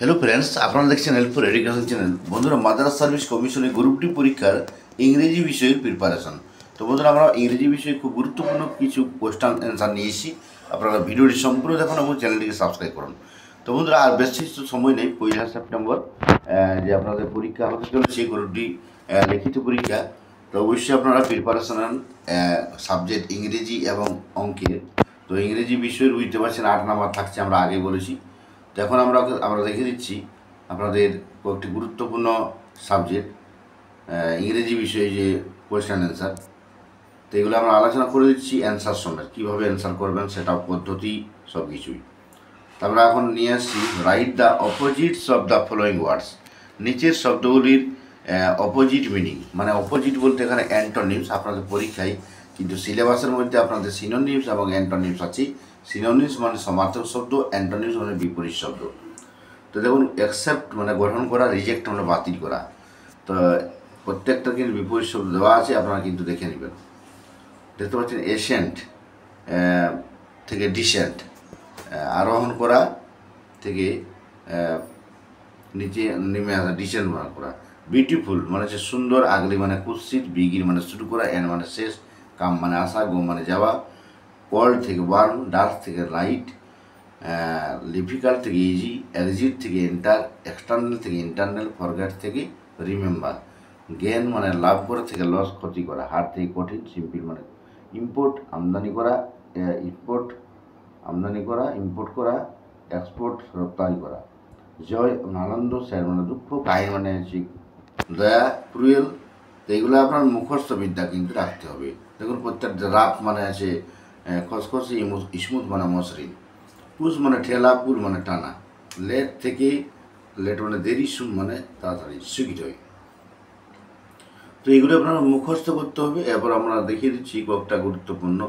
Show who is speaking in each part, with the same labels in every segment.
Speaker 1: Hello friends, আপনারা দেখছেন helpful education channel. বন্ধুরা, মাদ্রাস সার্ভিস কমিশনের গ্রুপ ডি পরীক্ষার ইংরেজি বিষয়ের প্রিপারেশন। তো বন্ধুরা, আমরা ইংরেজি বিষয়ে খুব গুরুত্বপূর্ণ কিছু কোয়েশ্চেন অ্যান্সার নিয়ে এসেছি। আপনারা ভিডিওটি সম্পূর্ণ দেখুন এবং চ্যানেলটিকে সাবস্ক্রাইব করুন। তো বন্ধুরা, আর বেশি সময় নেই। 1 সেপ্টেম্বর যে আপনাদের পরীক্ষা হতে চলেছে, গ্রুপ ডি লিখিত পরীক্ষা। তো অবশ্যই আপনারা প্রিপারেশন নেন সাবজেক্ট ইংরেজি এবং অঙ্কের। তো ইংরেজি বিষয়ের বুঝতে পারছেন 8 নাম্বার থাকছে, আমরা আগে বলেছি। তো এখন আমরা দেখে দিচ্ছি আপনাদের কয়েকটি গুরুত্বপূর্ণ সাবজেক্ট ইংরেজি বিষয়ে যে কোয়েশ্চেন অ্যান্সার। তো এগুলো আমরা আলোচনা করে দিচ্ছি অ্যান্সার সমেত, কীভাবে অ্যান্সার করবেন সেটা পদ্ধতি সব কিছুই। তো আমরা এখন নিয়ে আসছি write the opposites of the following words. নিচের শব্দগুলির অপোজিট মিনিং, মানে অপোজিট বলতে এখানে অ্যান্টোনিমস। আপনাদের পরীক্ষায় কিন্তু সিলেবাসের মধ্যে আপনাদের সিনোনিমস এবং অ্যান্টোনিমস আছে। সিনোনিমস মানে সমার্থক শব্দ, অ্যান্টোনিমস মানে বিপরীত শব্দ। তো দেখুন, অ্যাকসেপ্ট মানে গ্রহণ করা, রিজেক্ট মানে বাতিল করা। তো প্রত্যেকটা কিন্তু বিপরীত শব্দ দেওয়া আছে, আপনারা কিন্তু দেখে নেবেন। দেখতে পাচ্ছেন এসেন্ট থেকে ডিসেন্ট, আরোহণ করা থেকে নিচে নেমে আসা, ডিসেন্ট মানে করা। বিউটিফুল মানে হচ্ছে সুন্দর, আগলি মানে কুৎসিত, বিগিন মানে শুরু করা, এন্ড মানে শেষ, কাম মানে আসা, গো মানে যাওয়া। কোল্ড থেকে ওয়ার্ম, ডার্ক থেকে লাইট, ডিফিকাল্ট থেকে ইজি, এক্সিট থেকে এন্টার, এক্সটার্নাল থেকে ইন্টারনাল, ফরগেট থেকে রিমেম্বার। গেন মানে লাভ করা থেকে লস, ক্ষতি করা। হার্ড থেকে কঠিন, সিম্পল মানে ইম্পোর্ট আমদানি করা, ইম্পোর্ট করা, এক্সপোর্ট রপ্তানি করা। জয় মানে আনন্দ, স্যাড মানে দুঃখ, কাইন্ড মানে দয়া, ক্রুয়েল। তো এইগুলো আপনার মুখস্থ বিদ্যা কিন্তু রাখতে হবে। দেখুন, প্রত্যেকটা রাফ মানে আছে খসখসে, স্মুথ মানে মসৃণ, পুশ মানে ঠেলা, পুল মানে টানা, লেট মানে দেরি, শুন মানে তাড়াতাড়ি, শীঘ্রই। তো এইগুলো আপনারা মুখস্থ করতে হবে। এরপর আমরা দেখিয়ে দিচ্ছি কয়েকটা গুরুত্বপূর্ণ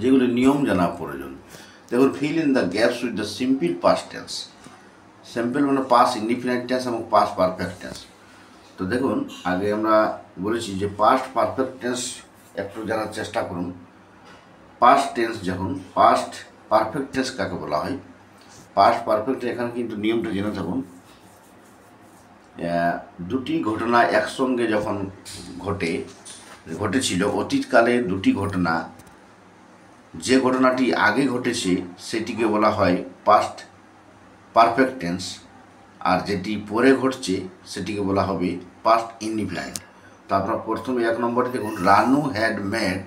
Speaker 1: যেগুলি নিয়ম জানা প্রয়োজন। দেখুন, fill in the gaps with the simple past tense. Simple মানে পাস্ট ইনডিফিনাইট টেন্স এবং পাস্ট পারফেক্ট টেন্স। তো দেখুন, আগে আমরা বলেছি যে পাস্ট পারফেক্ট টেন্স একটু জানার চেষ্টা করুন। পাস্ট টেন্স যখন, পাস্ট পারফেক্ট টেন্স কাকে বলা হয়? পাস্ট পারফেক্ট, এখানে কিন্তু নিয়মটা জেনে থাকুন। দুটি ঘটনা একসঙ্গে যখন ঘটেছিল অতীতকালে, দুটি ঘটনা, যে ঘটনাটি আগে ঘটেছে সেটিকে বলা হয় পাস্ট পারফেক্ট টেন্স, আর যেটি পরে ঘটছে সেটিকে বলা হবে পাস্ট ইনডিফিনাইট। তো আপনার প্রথমে 1 নম্বরে দেখুন, Ranu had made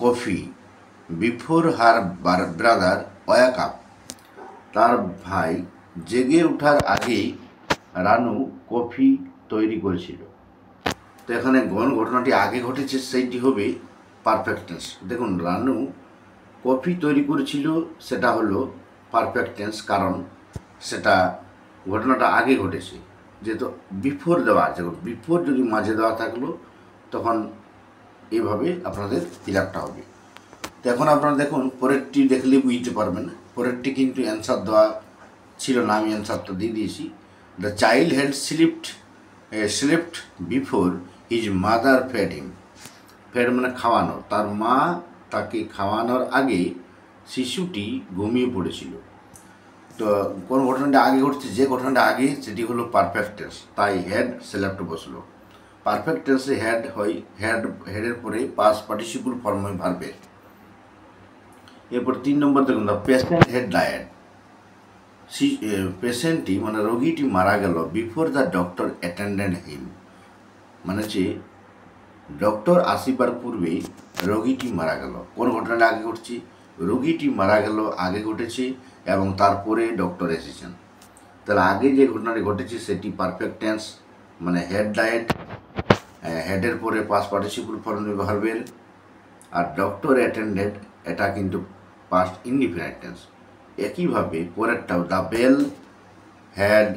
Speaker 1: coffee before her brother walk up. তার ভাই জেগে ওঠার আগেই রানু কফি তৈরি করেছিল। তো এখানে ঘটনাটি আগে ঘটেছে, সেইটি হবে পারফেক্ট টেন্স। দেখুন, রানু কফি তৈরি করেছিল, সেটা হলো পারফেক্ট টেন্স, কারণ সেটা ঘটনাটা আগে ঘটেছে। যেহেতু বিফোর দেওয়া আছে, বিফোর যদি মাঝে দেওয়া থাকলো তখন এইভাবে আপনাদের ফিলাপটা হবে। তো এখন আপনারা দেখুন, পরেরটি দেখলে বুঝতে পারবেন। পরেরটি কিন্তু অ্যান্সার দেওয়া ছিল না, আমি অ্যান্সারটা দিয়ে দিয়েছি। The child had slipped before his mother fed him. Fed মানে খাওয়ানো, তার মা তাকে খাওয়ানোর আগে শিশুটি ঘুমিয়ে পড়েছিল। তো কোন ঘটনাটা আগে ঘটছে, যে ঘটনাটা আগে সেটি হলো পারফেক্ট টেন্স, তাই হ্যাড স্লেপ্ট বসলো। পারফেক্ট টেন্সে হ্যাড হয়, হেডের পরে পাস্ট পার্টিসিপল ফর্ম হয় ভার্বের। এরপর 3 নম্বর দেখুন, দ্য পেশেন্ট হ্যাড ডায়েড। পেশেন্টটি মানে রোগীটি মারা গেল বিফোর দ্য ডক্টর অ্যাটেন্ডেড হিম, মানে হচ্ছে ডক্টর আসিবার পূর্বে রোগীটি মারা গেল। কোন ঘটনাটা আগে ঘটছে? রোগীটি মারা গেল আগে ঘটেছে এবং তারপরে ডক্টর এসেছেন। তাহলে আগে যে ঘটনাটি ঘটেছে সেটি পারফেক্ট টেন্স, মানে হেড ডায়েট, হেডের পরে পাস্ট পার্টিসিপল ফর্ম ভার্বের। আর ডক্টর অ্যাটেন্ডেড, এটা কিন্তু পাস্ট ইনডিফিনাইট টেন্স। একইভাবে পরেরটাও, দ্য বেল হ্যাড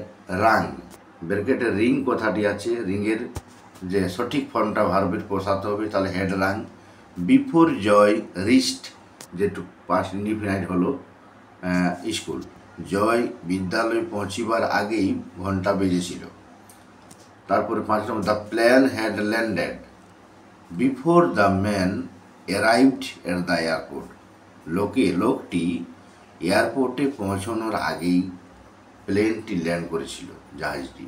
Speaker 1: রাং। ব্র্যাকেটে রিং কথাটি আছে, রিংয়ের যে সঠিক ফর্মটা ভার্বের বসাতে হবে, তাহলে had rung. Before Joy reached, যেটু পাস্ট ইনডিফিনাইট হলো স্কুল। জয় বিদ্যালয়ে পৌঁছিবার আগেই ঘন্টা বেজেছিল। তারপরে 5 নম্বর, the plane had landed before the man arrived at the airport. লোকটি এয়ারপোর্টে পৌঁছানোর আগেই প্লেনটি ল্যান্ড করেছিল, জাহাজটি।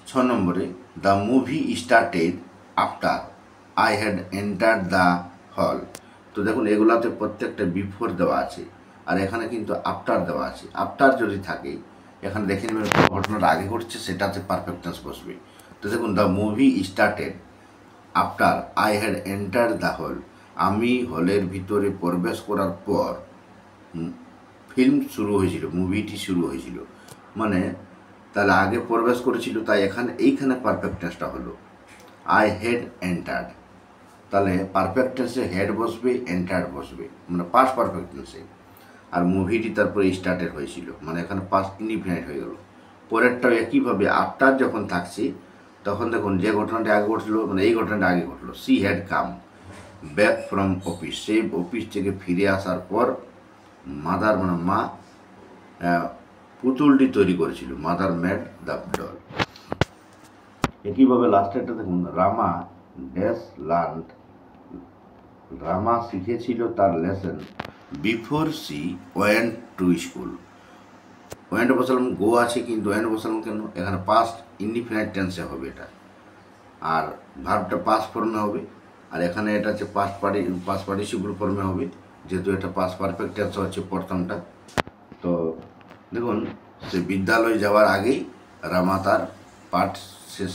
Speaker 1: 6 নম্বরে, the movie started after I had entered the hall. তো দেখুন এগুলাতে প্রত্যেকটা বিফোর দেওয়া আছে, আর এখানে কিন্তু আফটার দেওয়া আছে। আফটার যদি থাকে, এখানে দেখে নেবেন ঘটনাটা আগে ঘটছে, সেটাতে পারফেক্ট টেন্স বসবে। তো দেখুন, the movie started after I had entered the hall. আমি হলের ভিতরে প্রবেশ করার পর ফিল্ম শুরু হয়েছিল, মুভিটি শুরু হয়েছিল। মানে তাহলে আগে প্রবেশ করেছিল, তাই এইখানে পারফেক্ট টেন্সটা হলো আই হ্যাড এন্টার্ড। তাহলে পারফেক্ট টেন্সে হেড বসবে, এন্টার্ড বসবে, মানে পাস্ট পারফেক্ট টেন্সে। আর মুভিটি তারপরে স্টার্টেড হয়েছিল, মানে এখানে পাস্ট ইনডিফিনাইট হয়ে গেল। পরেরটাও একইভাবে আফটার যখন থাকছে, তখন দেখুন যে ঘটনাটা আগে ঘটলো, মানে এই ঘটনাটা আগে ঘটলো। She had come back from office. সে অফিস থেকে ফিরে আসার পর মাদার, মানে মা, পুতুলটি তৈরি করেছিল। Mother made the doll. একইভাবে লাস্টেরটা দেখুন, রামা ড্যাশ লার্ন। রামা শিখেছিল তার lesson before she went to school. Went বসালাম, গো আছে কিন্তু ওয়েন্ট বসালাম কেন? এখানে পাস্ট ইনডিফিনাইট টেন্সে হবে এটা, আর ভার্বটা পাস্ট ফর্মে হবে, আর এখানে এটা হচ্ছে পাস্ট পার্টিসিপল ফর্মে হবে, যেহেতু এটা পাস্ট পারফেক্ট টেন্স হচ্ছে প্রথমটা। তো দেখুন, সে বিদ্যালয়ে যাওয়ার আগেই রামা তার পাঠ শেষ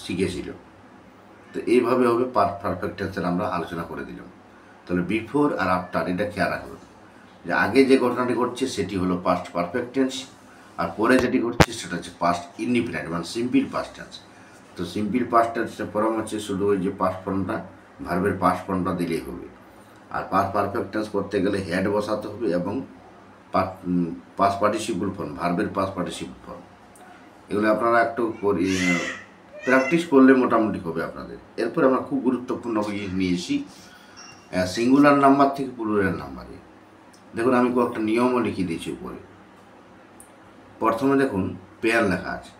Speaker 1: শিখেছিল। তো এইভাবে হবে পারফেক্ট টেন্সের আমরা আলোচনা করে দিলাম। তাহলে বিফোর আর আফটার এটা খেয়াল রাখবেন, যে আগে যে ঘটনাটি ঘটছে সেটি হলো পাস্ট পারফেক্ট টেন্স, আর পরে যেটি ঘটছে সেটা হচ্ছে পাস্ট ইনডিফিনাইট, মানে সিম্পল পাস্ট টেন্স। তো সিম্পল পাস্ট টেন্সের ফর্ম হচ্ছে শুধু ওই যে পাস্ট ফর্মটা, ভার্বের পাস্ট ফর্মটা দিলেই হবে। আর পাস্ট পারফেক্ট টেন্স করতে গেলে হেড বসাতে হবে এবং পাস্ট পার্টিসিপল ফর্ম, ভার্বের পাস্ট পার্টিসিপল ফর্ম। এগুলো আপনারা একটু প্র্যাকটিস করলে মোটামুটি হবে আপনাদের। এরপর আমরা খুব গুরুত্বপূর্ণ জিনিস নিয়েছি সিঙ্গুলার নাম্বার থেকে প্লুরাল নাম্বারে। দেখুন আমি কয়েকটা নিয়মও লিখে দিয়েছি উপরে। প্রথমে দেখুন পেন লেখা আছে,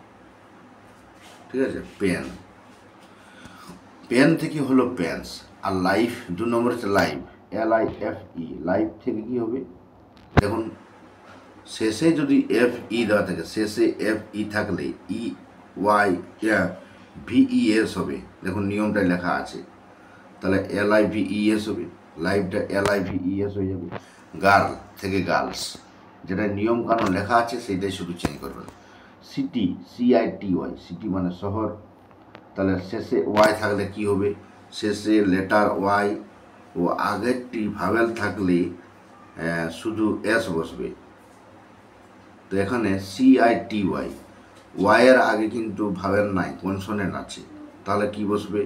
Speaker 1: ঠিক আছে, পেন। পেন থেকে হলো পেন্স, আর লাইফ 2 নম্বর হচ্ছে লাইফ, LIFE। লাইফ থেকে কি হবে? দেখুন শেষে যদি FE দেওয়া থাকে, শেষে FE থাকলে VES হবে। দেখুন নিয়মটাই লেখা আছে, তাহলে LIVES হবে, লাইফটা LIVES হয়ে যাবে। গার্ল থেকে গার্লস, যেটা নিয়ম কানুন লেখা আছে সেইটাই শুধু চেঞ্জ করবেন। সিটি, CITY, সিটি মানে শহর, তাহলে শেষে ওয়াই থাকলে কি হবে? শেষে লেটার ওয়াই ও আগেরটি ভাওয়েল থাকলে শুধু এস বসবে। তো এখানে CITY, ওয়াইয়ের আগে কিন্তু ভাওয়েল নাই, কনসোনেন্ট আছে, তাহলে কি বসবে?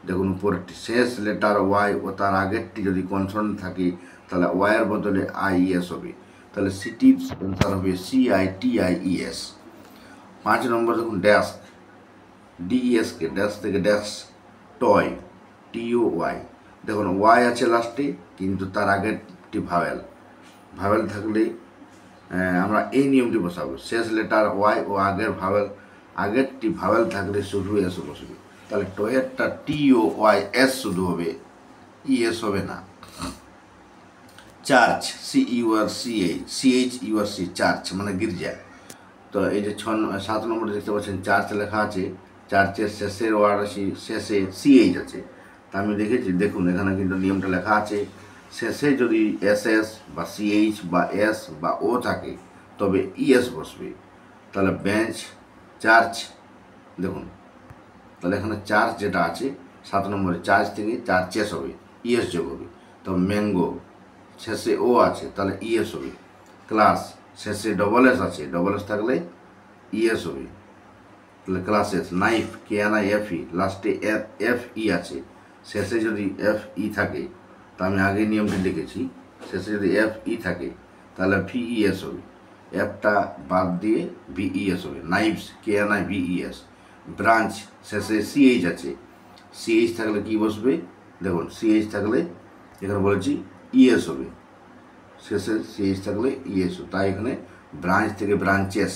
Speaker 1: দেখুন উপরেরটি শেষ লেটার ওয়াই ও তার আগেরটি যদি কনসোনেন্ট থাকে, তাহলে ওয়াইয়ের বদলে IES হবে। তাহলে সিটির অ্যান্সার হবে CITIES। 5 নম্বর দেখুন ড্যাশ, DES কে ড্যাশ থেকে ড্যাশ, টয়, TOY। দেখুন ওয়াই আছে লাস্টে, কিন্তু তার আগেরটি ভাওয়েল থাকলে আমরা এই নিয়মটি বসাবো, শেষ লেটার ওয়াই ও আগেরটি ভাওয়েল থাকলে শুধু এস বসবে। তাহলে টয়েরটা TOYS শুধু হবে, ES হবে না। চার্চ, CHURC, চার্চ মানে গির্জা। তো এই যে 7 নম্বরে দেখতে পাচ্ছেন চার্চ লেখা আছে, চার্চের শেষের ওয়ার্ড আছে, শেষে CH আছে। তা আমি দেখেছি, দেখুন এখানে কিন্তু নিয়মটা লেখা আছে, শেষে যদি SS বা CH বা S বা O থাকে তবে ES বসবে। তাহলে বেঞ্চ, চার্চ, দেখুন তাহলে এখানে চার্চ যেটা আছে 7 নম্বরে, চার্চ থেকে চার্চেস হবে, ES যোগ হবে। তো ম্যাঙ্গো, শেষে O আছে, তাহলে ES হবে। ক্লাস, শেষে SS আছে, SS থাকলে ES হবে, তাহলে ক্লাসেস। নাইফ, KNIFE, লাস্টে FE আছে, শেষে যদি FE থাকে, তা আমি আগে নিয়মটি লিখেছি, শেষে যদি FE থাকে তাহলে VES হবে, এফটা বাদ দিয়ে VES হবে। Knives, KNIVES। ব্রাঞ্চ, শেষে CH আছে, CH থাকলে কি বসবে? দেখুন CH থাকলে এখানে বলেছি ES হবে, শেষে CH থাকলে ES হবে, তাই এখানে ব্রাঞ্চ থেকে branches.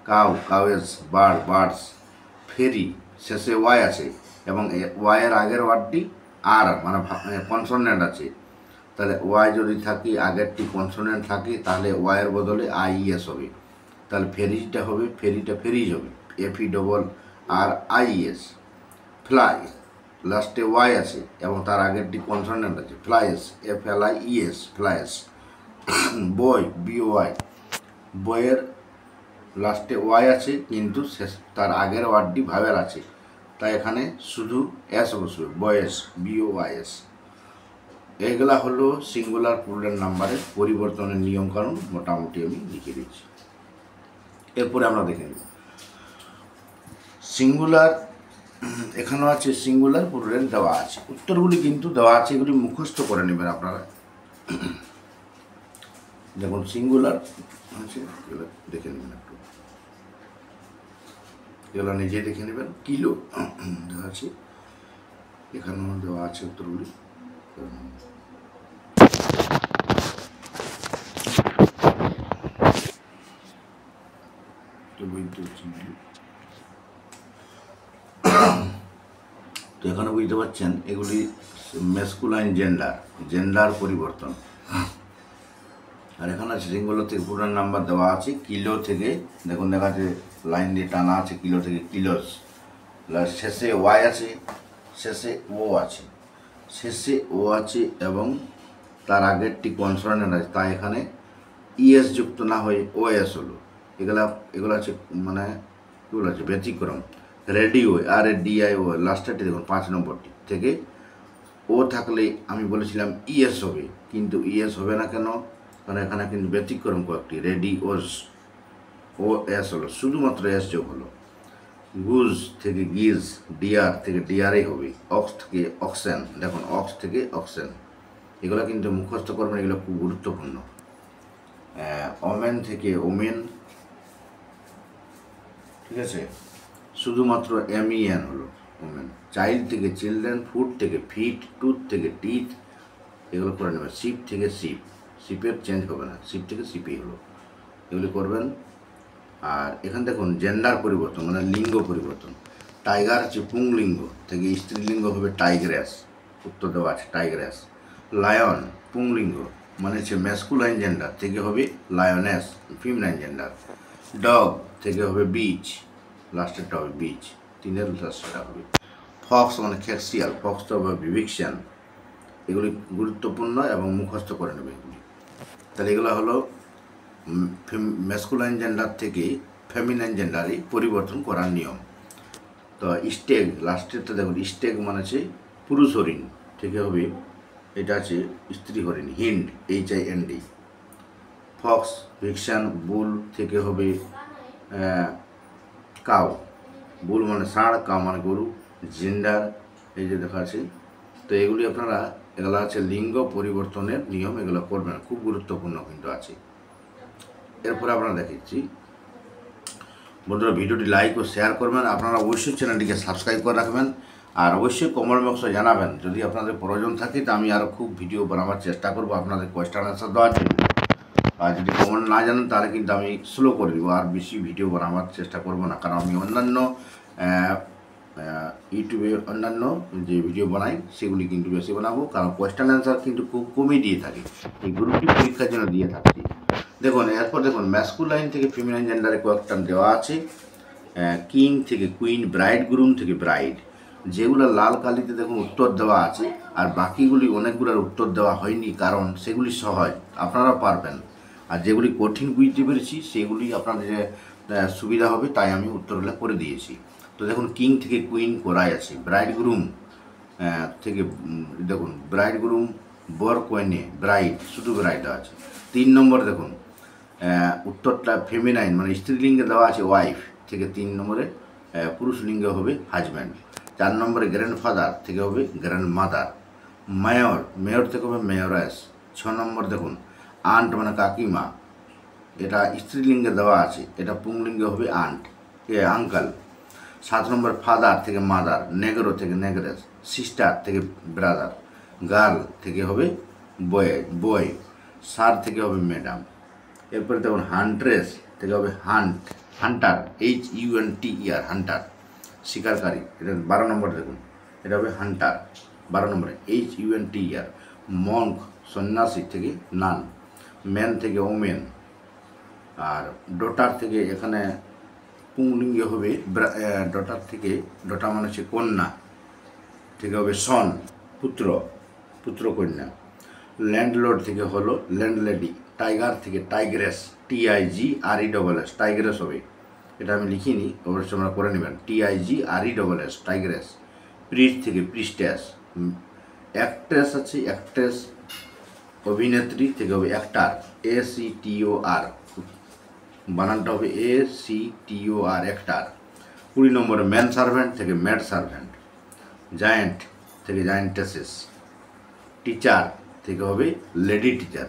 Speaker 1: Cow, cows. Bird, birds. Ferry, শেষে ওয়াই আছে এবং ওয়াইয়ের আগের ওয়ার্ডটি আর মানে কনসোনেন্ট আছে, তাহলে ওয়াই যদি থাকে আগেরটি কনসোনেন্ট থাকে তাহলে ওয়াইয়ের বদলে আইএস হবে। তাহলে ফেরিটা হবে ফেরিজ হবে FERRIES। ফ্লাই লাস্টে ওয়াই আছে এবং তার আগেরটি কনসোনেন্ট আছে ফ্লাইস FLIES ফ্লাইস। বই BOY বইয়ের লাস্টে ওয়াই আছে কিন্তু তার আগের ওয়ার্ডটি ভাবের আছে, তাই এখানে শুধু এস বসবে বয়েস BOYS। এগুলা হলো সিঙ্গুলার প্লুরাল নাম্বারের পরিবর্তনের নিয়মকানুন, মোটামুটি আমি লিখে দিচ্ছি। এরপরে আমরা দেখে নেব সিঙ্গুলার। এখানেও আছে সিঙ্গুলার প্লুরাল দেওয়া আছে, উত্তরগুলি কিন্তু দেওয়া আছে, এগুলি মুখস্থ করে নেবেন আপনারা। দেখুন সিঙ্গুলার আছে, এগুলো দেখে নেবেন একটু, এগুলো নিজে দেখে নেবেন। কিলো দেওয়া আছে, এখানেও দেওয়া আছে উত্তরগুলি। তো এখানে বুঝতে পারছেন এগুলি ম্যাসকুলাইন জেন্ডার পরিবর্তন। আর এখানে আছে সিঙ্গুলার থেকে প্লুরাল নাম্বার দেওয়া আছে কিলো থেকে, দেখুন দেখা যাচ্ছে লাইন দিয়ে টানা আছে কিলো থেকে কিলোস। শেষে ওয়াই আছে, শেষে ও আছে এবং তার আগেরটি কনসোনেন্ট আছে, তাই এখানে ইএস যুক্ত না হয়ে OS হলো। এগুলো আছে মানে এগুলো আছে ব্যতিক্রম। রেডিও RADIO লাস্টেরটি দেখুন 5 নম্বরটি থেকে ও থাকলে আমি বলেছিলাম ইএস হবে, কিন্তু ইএস হবে না কেন? কারণ এখানে কিন্তু ব্যতিক্রম কয়েকটি। রেডিওস OS হলো, শুধুমাত্র এস যোগ হলো। গুজ থেকে গিজ, ডিয়ার থেকে ডিয়ারই হবে। অক্স থেকে অক্সেন, দেখুন অক্স থেকে অক্সেন। এগুলো কিন্তু মুখস্থ করবেন, এগুলো খুব গুরুত্বপূর্ণ। ওমেন থেকে ওমেন, ঠিক আছে, শুধুমাত্র MEN হলো ওমেন। চাইল্ড থেকে চিলড্রেন, ফুড থেকে ফিট, টুথ থেকে টিথ, এগুলো করে নেবেন। শিপ থেকে শিপের চেঞ্জ হবে না, শিপ থেকে শিপই হলো, এগুলি করবেন। আর এখানে দেখুন জেন্ডার পরিবর্তন মানে লিঙ্গ পরিবর্তন। টাইগার হচ্ছে পুংলিঙ্গ থেকে স্ত্রীলিঙ্গ হবে টাইগ্রেস, উত্তর দেওয়া আছে টাইগ্রেস। লায়ন পুংলিঙ্গ মানে হচ্ছে ম্যাসকুলাইন জেন্ডার থেকে হবে লায়নেস, ফিমেনাইন জেন্ডার। ডগ থেকে হবে বিচ, লাস্টেরটা হবে বিচ, 3 লাস্টেরটা হবে। ফক্স মানে খেক্সিয়াল, ফক্সটা হবে ভিভিকশন। এগুলি গুরুত্বপূর্ণ এবং মুখস্থ করে নেবে এগুলি। তাহলে এগুলো হলো ম্যাসকুলাইন জেন্ডার থেকে ফেমিনাইন জেন্ডারে পরিবর্তন করার নিয়ম। তো স্টেগ লাস্টেরটা দেখুন, স্টেগ মানে হচ্ছে পুরুষ হরিণ থেকে হবে, এটা আছে স্ত্রী হরিণ, হিন্ড HIND। ফক্স ভিকশন, বুল থেকে হবে কাউ, বুল মানে ষাঁড়, কাউ মানে গরু। জেন্ডার এই যে দেখা আছে। তো এগুলি আপনারা, এগুলো আছে লিঙ্গ পরিবর্তনের নিয়ম, এগুলো করবেন, খুব গুরুত্বপূর্ণ কিন্তু আছে। এরপরে আপনারা দেখাচ্ছি বন্ধুরা, ভিডিওটি লাইক ও শেয়ার করবেন। আপনারা অবশ্যই চ্যানেলটিকে সাবস্ক্রাইব করে রাখবেন, আর অবশ্যই কমেন্ট বক্সে জানাবেন যদি আপনাদের প্রয়োজন থাকে, তো আমি আরও খুব ভিডিও বানাবার চেষ্টা করব আপনাদের কোয়েশ্চেন আনসার দেওয়ার জন্য। আর যদি কমেন্ট না জানেন তাহলে কিন্তু আমি স্লো করে দেবো, আর বেশি ভিডিও বানাবার চেষ্টা করব না, কারণ আমি অন্যান্য ইউটিউবে অন্যান্য যে ভিডিও বানাই সেগুলি কিন্তু বেশি বানাবো, কারণ কোয়েশ্চেন অ্যান্সার কিন্তু খুব কমই দিয়ে থাকি, এই গ্রুপটি পরীক্ষার জন্য দিয়ে থাকছি। দেখুন এরপর দেখুন ম্যাসকুলাইন থেকে ফিমেনাইন জেন্ডারে কয়েকটা দেওয়া আছে। কিং থেকে কুইন, ব্রাইড গ্রুম থেকে ব্রাইড। যেগুলো লাল কালিতে দেখুন উত্তর দেওয়া আছে, আর বাকিগুলি অনেকগুলোর উত্তর দেওয়া হয়নি, কারণ সেগুলি সহজ, আপনারা পারবেন। আর যেগুলি কঠিন বুঝতে পেরেছি সেগুলি আপনাদের সুবিধা হবে, তাই আমি উত্তরগুলো করে দিয়েছি। তো দেখুন কিং থেকে কুইন করাই আছে। ব্রাইড গ্রুম থেকে দেখুন ব্রাইড গ্রুম, বর কনে, ব্রাইড শুধু ব্রাইড আছে। 3 নম্বর দেখুন উত্তরটা ফেমিনাইন মানে স্ত্রীলিঙ্গে দেওয়া আছে ওয়াইফ থেকে, 3 নম্বরে পুরুষ লিঙ্গে হবে হাজব্যান্ড। 4 নম্বরে গ্র্যান্ডফাদার থেকে হবে গ্র্যান্ড মাদার। মেয়র থেকে হবে মেয়রেস। 6 নম্বর দেখুন আন্ট মানে কাকিমা, এটা স্ত্রীলিঙ্গে দেওয়া আছে, এটা পুংলিঙ্গে হবে আঙ্কাল। 7 নম্বর ফাদার থেকে মাদার, নেগ্রো থেকে নেগ্রেস, সিস্টার থেকে ব্রাদার, গার্ল থেকে হবে বয়, সার থেকে হবে ম্যাডাম। এরপরে দেখুন হান্ট্রেস থেকে হবে হান্টার, HUNTER হান্টার, শিকারকারী, এটা 12 নম্বর দেখুন, এটা হবে হান্টার 12 নম্বরে, HUNTER। মঙ্ক সন্ন্যাসী থেকে নান, ম্যান থেকে ওমেন, আর ডটার থেকে এখানে পুংলিঙ্গ হবে ডটার থেকে, ডটা মানে হচ্ছে কন্যা থেকে হবে সন, পুত্র, পুত্র কন্যা। ল্যান্ডলর্ড থেকে হলো ল্যান্ডলেডি, টাইগার থেকে টাইগ্রেস, TIGRESS, টাইগ্রেস হবে। এটা আমি লিখিনি, অবশ্যই আমরা করে নেবেন, TIGRESS, টাইগ্রেস। প্রিস্ট থেকে প্রিস্টেস। অ্যাক্ট্রেস আছে, অ্যাক্ট্রেস অভিনেত্রী থেকে হবে অ্যাক্টার, ACTOR, বানানটা হবে ACTOR, অ্যাক্টার। 20 নম্বরে ম্যান সার্ভেন্ট থেকে ম্যাড সার্ভেন্ট। জায়েন্ট থেকে জায়েন্টেসেস। টিচার থেকে হবে লেডি টিচার।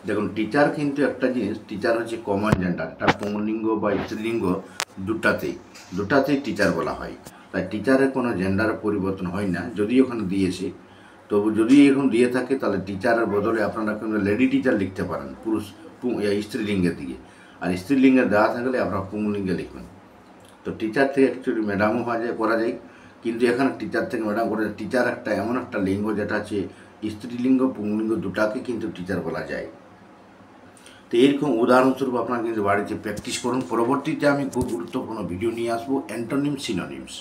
Speaker 1: দেখুন টিচার কিন্তু একটা জিনিস, টিচার হচ্ছে কমন জেন্ডার, এটা পুংলিঙ্গ বা স্ত্রীলিঙ্গ দুটাতেই টিচার বলা হয়। তাই টিচারের কোনো জেন্ডারের পরিবর্তন হয় না, যদি ওখানে দিয়েছে, তবু যদি এখন দিয়ে থাকে তাহলে টিচারের বদলে আপনারা কিন্তু লেডি টিচার লিখতে পারেন পুরুষ স্ত্রীলিঙ্গের দিকে, আর স্ত্রীলিঙ্গে দেওয়া থাকলে আপনারা পুংলিঙ্গে লিখবেন। তো টিচার থেকে অ্যাকচুয়ালি ম্যাডামও করা যায়, কিন্তু এখানে টিচার থেকে ম্যাডাম করে। টিচার একটা এমন একটা লিঙ্গ যেটা আছে স্ত্রীলিঙ্গ পুংলিঙ্গ দুটাকে কিন্তু টিচার বলা যায়। তো এরকম উদাহরণস্বরূপ আপনারা কিন্তু বাড়িতে প্র্যাকটিস করুন। পরবর্তীতে আমি খুব গুরুত্বপূর্ণ ভিডিও নিয়ে আসবো, অ্যান্টোনিম সিনোনিমস।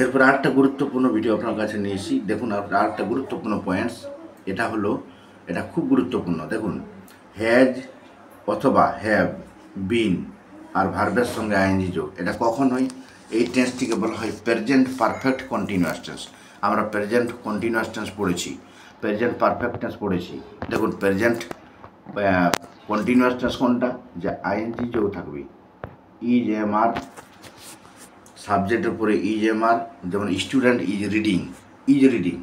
Speaker 1: এরপর আরেকটা গুরুত্বপূর্ণ ভিডিও আপনার কাছে নিয়ে এসি। দেখুন আরেকটা গুরুত্বপূর্ণ পয়েন্টস, এটা হলো, এটা খুব গুরুত্বপূর্ণ। দেখুন হ্যাজ অথবা হ্যাভ, বিন আর ভার্বের সঙ্গে আইএনজি যোগ, এটা কখন হয়? এই টেন্সটিকে বলা হয় প্রেজেন্ট পারফেক্ট কন্টিনিউয়াস টেন্স। আমরা প্রেজেন্ট কন্টিনিউয়াস টেন্স পড়েছি, প্রেজেন্ট পারফেক্ট টেন্স পড়েছি। দেখুন প্রেজেন্ট কন্টিনিউয়াস টেন্স কোনটা? যে আইএনজি যোগ থাকবে, EMR, সাবজেক্টের উপরে EMR, যেমন স্টুডেন্ট ইজ রিডিং,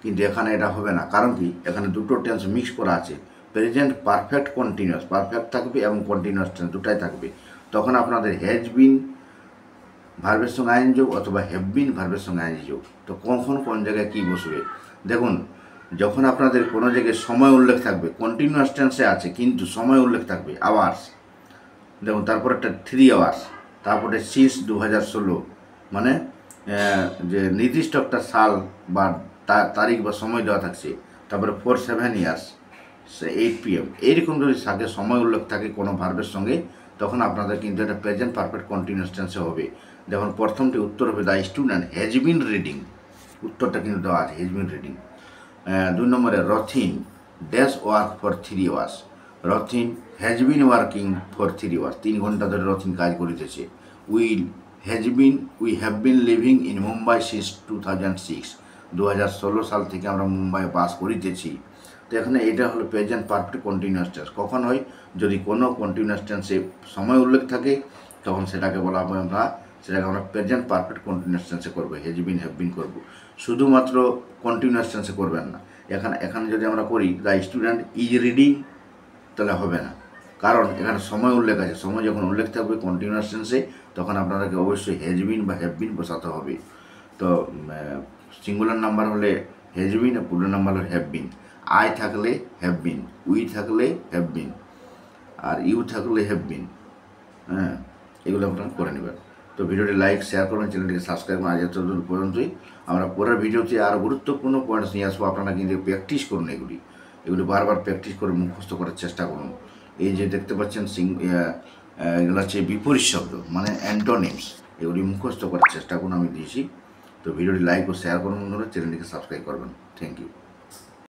Speaker 1: কিন্তু এখানে এটা হবে না। কারণ কি? এখানে দুটো টেন্স মিক্স করা আছে, প্রেজেন্ট পারফেক্ট কন্টিনিউয়াস, পারফেক্ট থাকবে এবং কন্টিনিউয়াস টেন্স দুটাই থাকবে। তখন আপনাদের হ্যাজ বিন ভার্বের সঙ্গে আইএনজি যোগ অথবা হ্যাভ বিন ভার্বের সঙ্গে আইএনজি যোগ। তো কখন কোন জায়গায় কী বসবে? দেখুন যখন আপনাদের কোনো জায়গায় সময় উল্লেখ থাকবে, কন্টিনিউয়াস টেন্সে আছে কিন্তু সময় উল্লেখ থাকবে, আওয়ার্স, দেখুন তারপর একটা 3 আওয়ার্স, তারপরে সিন্স 2016, মানে যে নির্দিষ্ট একটা সাল বা তারিখ বা সময় দেওয়া থাকছে। তারপরে 4-7 ইয়ার্স, 8 PM, এইরকম যদি থাকে সময় উল্লেখ থাকে কোনো ভার্বের সঙ্গে, তখন আপনাদের কিন্তু এটা প্রেজেন্ট পারফেক্ট কন্টিনিউয়াস টেন্সে হবে। দেখুন প্রথমটি উত্তর হবে the student has been reading, উত্তরটা কিন্তু দেওয়া আছে হ্যাজ বিন রিডিং। 2 নম্বরে Rathin dash work for 3 hours, Rathin has been working for 3 hours, 3 ঘন্টা ধরে রথিন কাজ করিতেছে। We have been living in Mumbai since 2006, 2016 সাল থেকে আমরা মুম্বাই বাস করিতেছি। তো এখানে এটা হলো প্রেজেন্ট পারফেক্ট কন্টিনিউয়াস টেন্স। কখন হয়? যদি কোনো কন্টিনিউয়াস টেন্সে সময় উল্লেখ থাকে, তখন সেটাকে বলা হবে সেটাকে আমরা প্রেজেন্ট পারফেক্ট কন্টিনিউয়াস টেন্সে করবো, হ্যাজ বিন হ্যাভ বিন করবো। শুধুমাত্র কন্টিনিউয়াস টেন্সে করবেন না। এখানে যদি আমরা করি দ্য স্টুডেন্ট ইজ রিডিং, তাহলে হবে না, কারণ এখানে সময় উল্লেখ আছে। সময় যখন উল্লেখ থাকবে কন্টিনিউয়াস টেন্সে, তখন আপনাদেরকে অবশ্যই হ্যাজ বিন বা হ্যাভ বিন বসাতে হবে। তো সিঙ্গুলার নাম্বার হলে হ্যাজ বিন আর প্লুরাল নাম্বার হলে হ্যাভ বিন। আই থাকলে হ্যাভ বিন, উই থাকলে হ্যাভ বিন, আর ইউ থাকলে হ্যাভ বিন। হ্যাঁ, এগুলো আপনারা করে নেবেন। তো ভিডিওটি লাইক শেয়ার করবেন, চ্যানেলটিকে সাবস্ক্রাইব করুন। আজ এতদূর পর্যন্তই। আমরা পরের ভিডিওতে আরও গুরুত্বপূর্ণ পয়েন্টস নিয়ে আসবো। আপনারা কিন্তু প্র্যাকটিস করুন, এগুলি বারবার প্র্যাকটিস করে মুখস্থ করার চেষ্টা করুন। এই যে দেখতে পাচ্ছেন এগুলো হচ্ছে বিপরীত শব্দ, মানে অ্যান্টোনিমস, এগুলি মুখস্থ করার চেষ্টা করুন, আমি দিয়েছি। তো ভিডিওটি লাইক ও শেয়ার করুন বন্ধুরা, চ্যানেলটিকে সাবস্ক্রাইব করবেন। Thank you.